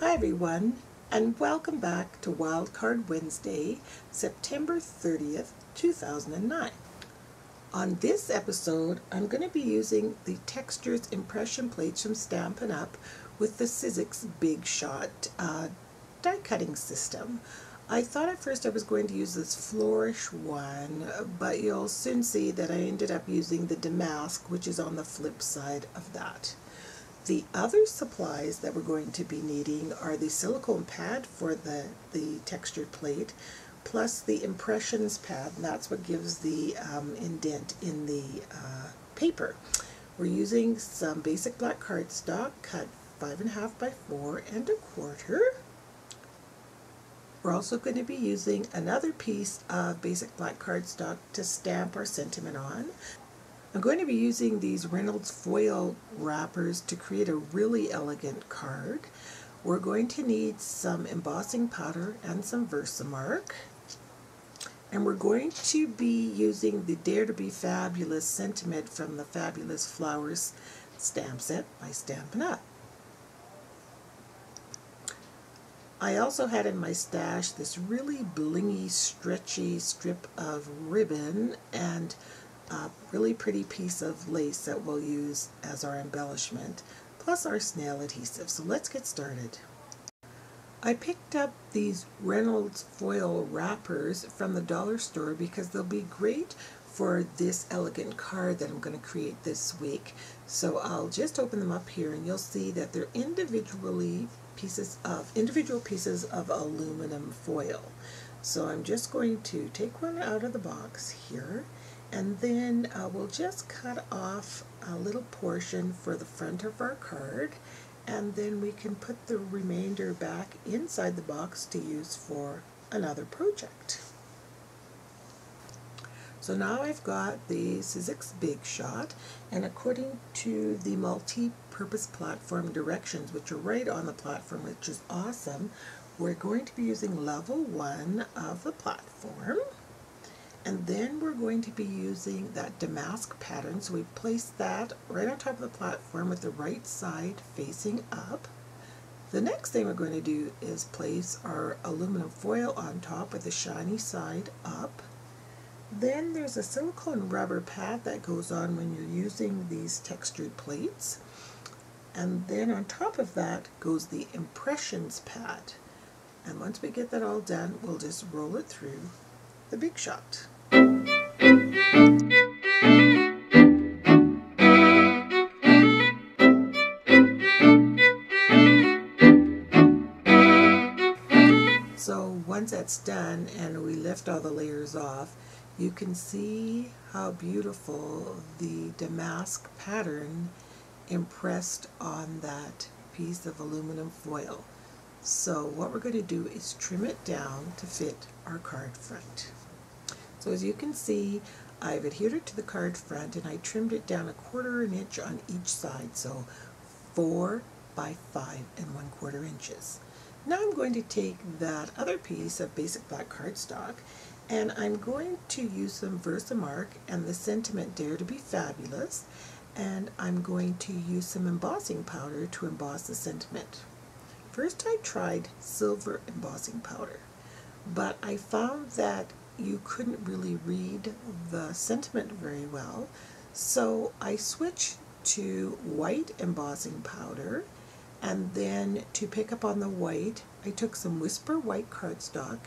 Hi everyone, and welcome back to Wildcard Wednesday, September 30th, 2009. On this episode, I'm going to be using the Textures impression plates from Stampin' Up! With the Sizzix Big Shot die cutting system. I thought at first I was going to use this flourish one, but you'll soon see that I ended up using the damask, which is on the flip side of that. The other supplies that we're going to be needing are the silicone pad for the textured plate, plus the impressions pad, and that's what gives the indent in the paper. We're using some basic black cardstock cut 5.5 by 4 1/4. We're also going to be using another piece of basic black cardstock to stamp our sentiment on. I'm going to be using these Reynolds foil wrappers to create a really elegant card. We're going to need some embossing powder and some Versamark. And we're going to be using the Dare to be Fabulous sentiment from the Fabulous Flowers stamp set by Stampin' Up! I also had in my stash this really blingy, stretchy strip of ribbon and a really pretty piece of lace that we'll use as our embellishment, plus our snail adhesive. So let's get started. I picked up these Reynolds foil wrappers from the dollar store because they'll be great for this elegant card that I'm going to create this week. So I'll just open them up here and you'll see that they're individual pieces of aluminum foil. So I'm just going to take one out of the box here, and then we'll just cut off a little portion for the front of our card, and then we can put the remainder back inside the box to use for another project. So now I've got the Sizzix Big Shot, and according to the multi-purpose platform directions, which are right on the platform, which is awesome, we're going to be using level 1 of the platform. And then we're going to be using that damask pattern, so we place that right on top of the platform with the right side facing up. The next thing we're going to do is place our aluminum foil on top with the shiny side up. Then there's a silicone rubber pad that goes on when you're using these textured plates. And then on top of that goes the impressions pad. And once we get that all done, we'll just roll it through the Big Shot. So once that's done and we lift all the layers off, you can see how beautiful the damask pattern impressed on that piece of aluminum foil. So what we're going to do is trim it down to fit our card front. So as you can see, I've adhered it to the card front and I trimmed it down 1/4 inch on each side, so 4 by 5 1/4 inches. Now I'm going to take that other piece of basic black cardstock and I'm going to use some Versamark and the sentiment Dare to be Fabulous, and I'm going to use some embossing powder to emboss the sentiment. First I tried silver embossing powder, but I found that you couldn't really read the sentiment very well, so I switched to white embossing powder, and then to pick up on the white I took some Whisper white cardstock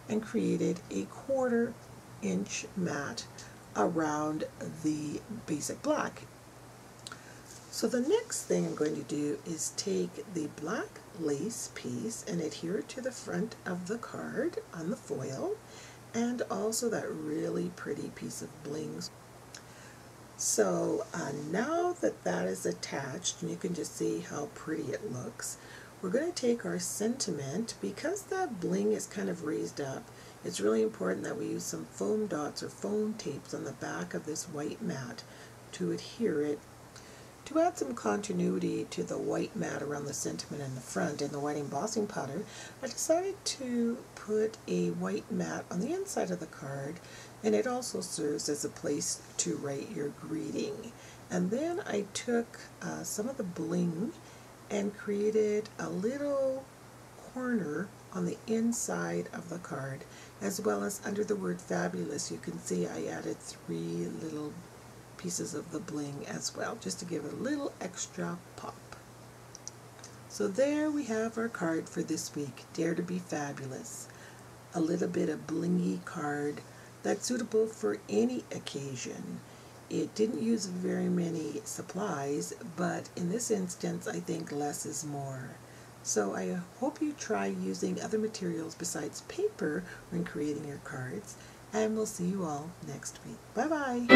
and created a 1/4 inch mat around the basic black. So the next thing I'm going to do is take the black lace piece and adhere it to the front of the card on the foil, and also that really pretty piece of bling. So now that that is attached, and you can just see how pretty it looks, we're going to take our sentiment. Because that bling is kind of raised up, it's really important that we use some foam dots or foam tapes on the back of this white mat to adhere it. To add some continuity to the white mat around the sentiment in the front and the white embossing powder, I decided to put a white mat on the inside of the card, and it also serves as a place to write your greeting. And then I took some of the bling and created a little corner on the inside of the card, as well as under the word fabulous. You can see I added 3 little pieces of the bling as well, just to give it a little extra pop. So there we have our card for this week, Dare to be Fabulous. A little bit of blingy card that's suitable for any occasion. It didn't use very many supplies, but in this instance I think less is more. So I hope you try using other materials besides paper when creating your cards, and we'll see you all next week. Bye-bye!